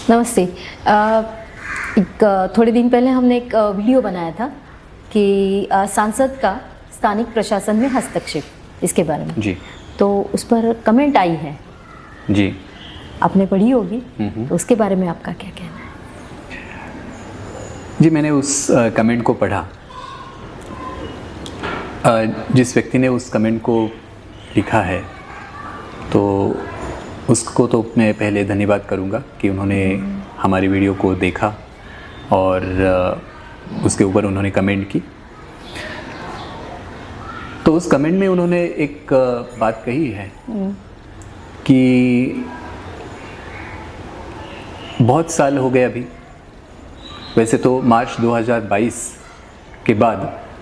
नमस्ते। थोड़े दिन पहले हमने एक वीडियो बनाया था कि सांसद का स्थानिक प्रशासन में हस्तक्षेप, इसके बारे में जी। तो उस पर कमेंट आई है जी, आपने पढ़ी होगी, तो उसके बारे में आपका क्या कहना है? जी मैंने उस कमेंट को पढ़ा। जिस व्यक्ति ने उस कमेंट को लिखा है तो उसको तो मैं पहले धन्यवाद करूंगा कि उन्होंने हमारी वीडियो को देखा और उसके ऊपर उन्होंने कमेंट की। तो उस कमेंट में उन्होंने एक बात कही है कि बहुत साल हो गए अभी। वैसे तो मार्च 2022 के बाद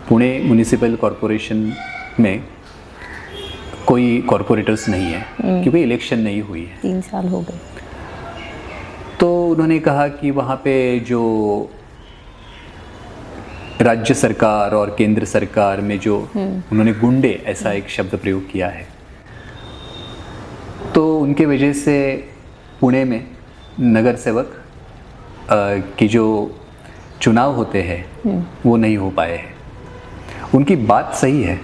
पुणे म्युनिसिपल कॉरपोरेशन में कोई कॉरपोरेटर्स नहीं है क्योंकि इलेक्शन नहीं हुई है। 3 साल हो गए। तो उन्होंने कहा कि वहाँ पे जो राज्य सरकार और केंद्र सरकार में जो उन्होंने गुंडे, ऐसा एक शब्द प्रयोग किया है, तो उनके वजह से पुणे में नगर सेवक की जो चुनाव होते हैं वो नहीं हो पाए हैं। उनकी बात सही है।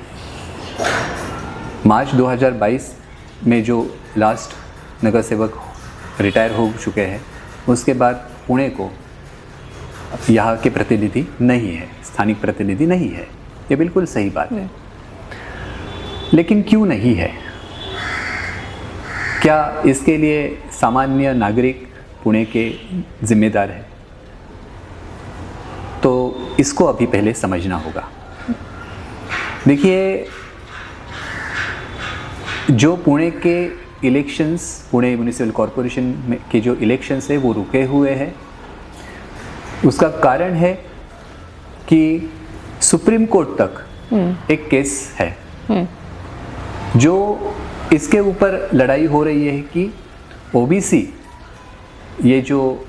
मार्च 2022 में जो लास्ट नगर सेवक रिटायर हो चुके हैं, उसके बाद पुणे को यहाँ के प्रतिनिधि नहीं है, स्थानिक प्रतिनिधि नहीं है। ये बिल्कुल सही बात है। लेकिन क्यों नहीं है? क्या इसके लिए सामान्य नागरिक पुणे के जिम्मेदार हैं? तो इसको अभी पहले समझना होगा। देखिए, जो पुणे के इलेक्शंस, पुणे म्युनिसिपल कॉरपोरेशन में के जो इलेक्शंस है वो रुके हुए हैं। उसका कारण है कि सुप्रीम कोर्ट तक एक केस है जो इसके ऊपर लड़ाई हो रही है कि ओबीसी, ये जो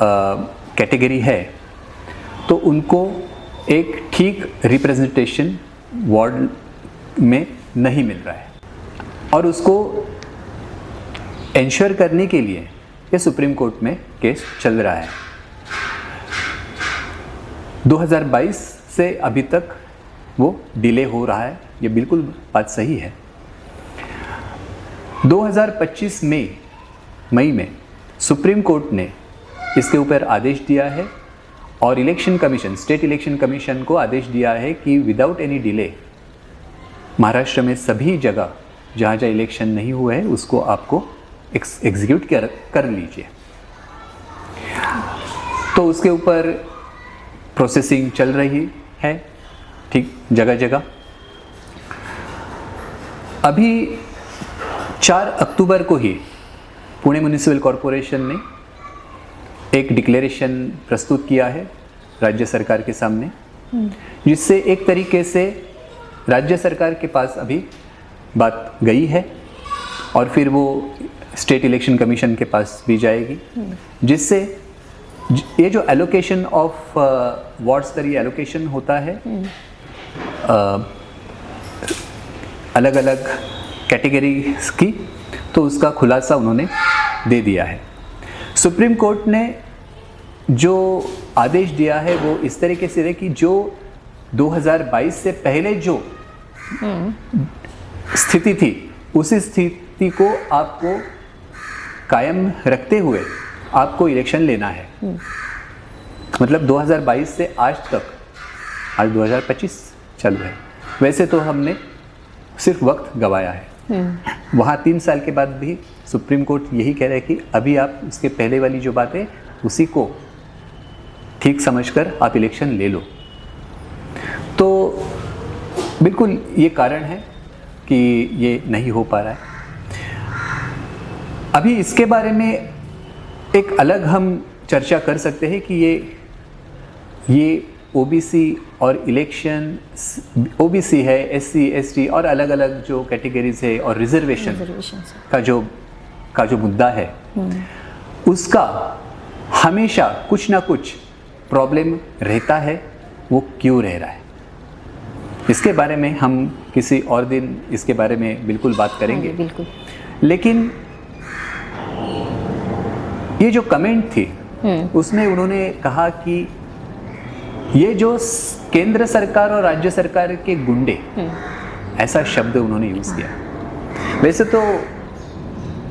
कैटेगरी है, तो उनको एक ठीक रिप्रेजेंटेशन वार्ड में नहीं मिल रहा है और उसको इंश्योर करने के लिए ये सुप्रीम कोर्ट में केस चल रहा है। 2022 से अभी तक वो डिले हो रहा है। ये बिल्कुल बात सही है। 2025 मई में सुप्रीम कोर्ट ने इसके ऊपर आदेश दिया है और election commission, state election commission को आदेश दिया है कि विदाउट एनी डिले महाराष्ट्र में सभी जगह जहाँ जहाँ इलेक्शन नहीं हुए हैं उसको आपको एग्जीक्यूट कर लीजिए। तो उसके ऊपर प्रोसेसिंग चल रही है, ठीक, जगह जगह। अभी 4 अक्टूबर को ही पुणे म्युनिसिपल कॉरपोरेशन ने एक डिक्लेरेशन प्रस्तुत किया है राज्य सरकार के सामने, जिससे एक तरीके से राज्य सरकार के पास अभी बात गई है और फिर वो स्टेट इलेक्शन कमीशन के पास भी जाएगी, जिससे ये जो एलोकेशन ऑफ वार्ड स्तरीय एलोकेशन होता है अलग अलग कैटेगरीज की, तो उसका खुलासा उन्होंने दे दिया है। सुप्रीम कोर्ट ने जो आदेश दिया है वो इस तरीके से है कि जो 2022 से पहले जो स्थिति थी, उसी स्थिति को आपको कायम रखते हुए आपको इलेक्शन लेना है। मतलब 2022 से आज तक, आज 2025 चालू है, वैसे तो हमने सिर्फ वक्त गवाया है। वहाँ 3 साल के बाद भी सुप्रीम कोर्ट यही कह रहा है कि अभी आप उसके पहले वाली जो बात है उसी को ठीक समझकर आप इलेक्शन ले लो। तो बिल्कुल ये कारण है कि ये नहीं हो पा रहा है। अभी इसके बारे में एक अलग हम चर्चा कर सकते हैं कि ये ओबीसी और इलेक्शन, ओबीसी है, एससी, एसटी और अलग अलग जो कैटेगरीज है और रिजर्वेशन का जो मुद्दा है, उसका हमेशा कुछ ना कुछ प्रॉब्लम रहता है। वो क्यों रह रहा है, इसके बारे में हम किसी और दिन इसके बारे में बिल्कुल बात करेंगे। बिल्कुल। लेकिन ये जो कमेंट थी उसमें उन्होंने कहा कि ये जो केंद्र सरकार और राज्य सरकार के गुंडे, ऐसा शब्द उन्होंने यूज किया। वैसे तो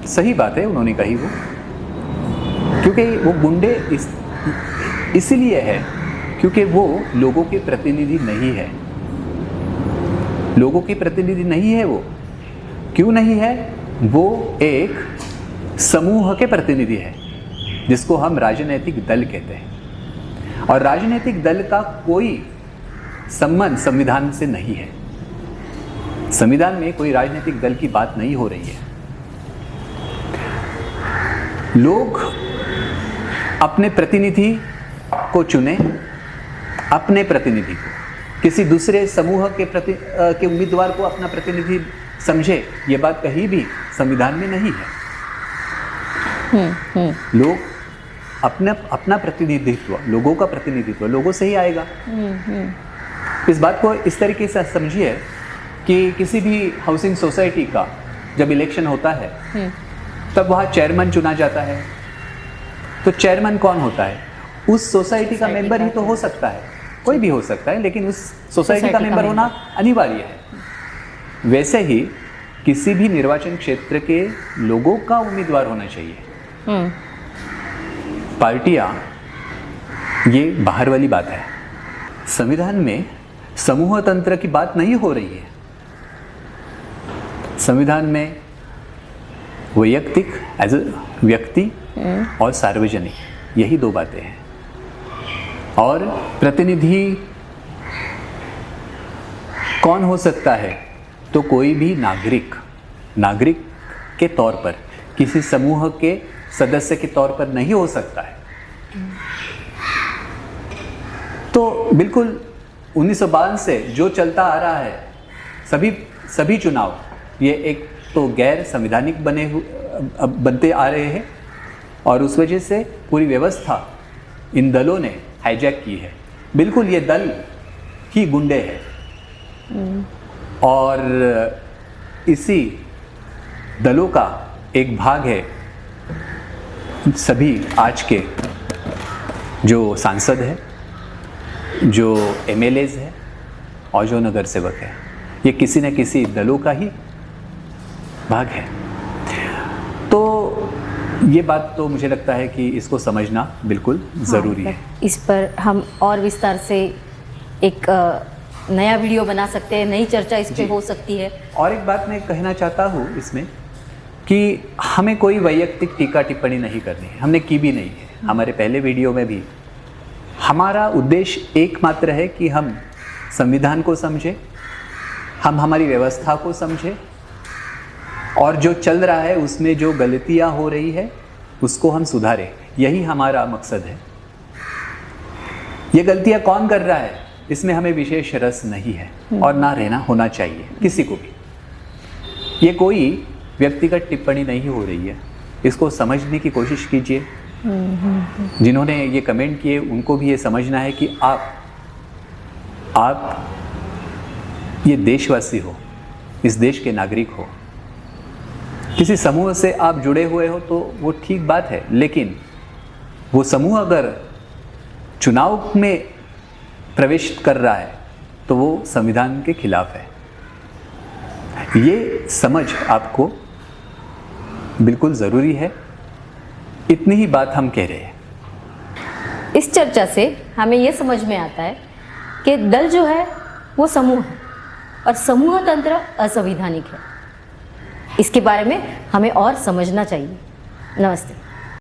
सही बात है उन्होंने कही वो, क्योंकि वो गुंडे इसलिए है क्योंकि वो लोगों के प्रतिनिधि नहीं है। लोगों के प्रतिनिधि नहीं है वो। क्यों नहीं है? वो एक समूह के प्रतिनिधि है जिसको हम राजनीतिक दल कहते हैं, और राजनीतिक दल का कोई संबंध संविधान से नहीं है। संविधान में कोई राजनीतिक दल की बात नहीं हो रही है। लोग अपने प्रतिनिधि को चुने, अपने प्रतिनिधि को, किसी दूसरे समूह के उम्मीदवार को अपना प्रतिनिधि समझे, ये बात कहीं भी संविधान में नहीं है। लोग अपना प्रतिनिधित्व, लोगों का प्रतिनिधित्व लोगों से ही आएगा। इस बात को इस तरीके से समझिए कि किसी भी हाउसिंग सोसाइटी का जब इलेक्शन होता है तब वहाँ चेयरमैन चुना जाता है। तो चेयरमैन कौन होता है? उस सोसाइटी का मेंबर ही तो हो सकता है, कोई भी हो सकता है, लेकिन उस सोसाइटी का मेंबर होना अनिवार्य है। वैसे ही किसी भी निर्वाचन क्षेत्र के लोगों का उम्मीदवार होना चाहिए। पार्टियां, ये बाहर वाली बात है। संविधान में समूह तंत्र की बात नहीं हो रही है। संविधान में वैयक्तिक, एज अ व्यक्ति, और सार्वजनिक, यही दो बातें हैं। और प्रतिनिधि कौन हो सकता है? तो कोई भी नागरिक के तौर पर, किसी समूह के सदस्य के तौर पर नहीं हो सकता है। तो बिल्कुल 1952 से जो चलता आ रहा है, सभी चुनाव ये एक तो गैर संवैधानिक बनते आ रहे हैं, और उस वजह से पूरी व्यवस्था इन दलों ने हाईजैक की है। बिल्कुल ये दल ही गुंडे हैं, और इसी दलों का एक भाग है सभी आज के जो सांसद हैं, जो एमएलएज हैं, और जो नगर सेवक हैं। ये किसी न किसी दलों का ही भाग है। तो ये बात तो मुझे लगता है कि इसको समझना बिल्कुल ज़रूरी है। इस पर हम और विस्तार से एक नया वीडियो बना सकते हैं, नई चर्चा इस पे हो सकती है। और एक बात मैं कहना चाहता हूँ इसमें कि हमें कोई वैयक्तिक टीका टिप्पणी नहीं करनी है, हमने की भी नहीं है। हमारे पहले वीडियो में भी हमारा उद्देश्य एकमात्र है कि हम संविधान को समझें, हम हमारी व्यवस्था को समझें, और जो चल रहा है उसमें जो गलतियां हो रही है उसको हम सुधारें। यही हमारा मकसद है। ये गलतियां कौन कर रहा है इसमें हमें विशेष रस नहीं है, और ना रहना होना चाहिए किसी को भी। ये कोई व्यक्तिगत टिप्पणी नहीं हो रही है, इसको समझने की कोशिश कीजिए। जिन्होंने ये कमेंट किए उनको भी ये समझना है कि आप ये देशवासी हो, इस देश के नागरिक हो। किसी समूह से आप जुड़े हुए हो तो वो ठीक बात है, लेकिन वो समूह अगर चुनाव में प्रवेश कर रहा है तो वो संविधान के खिलाफ है। ये समझ आपको बिल्कुल ज़रूरी है। इतनी ही बात हम कह रहे हैं। इस चर्चा से हमें ये समझ में आता है कि दल जो है वो समूह है, और समूह तंत्र असंवैधानिक है। इसके बारे में हमें और समझना चाहिए। नमस्ते।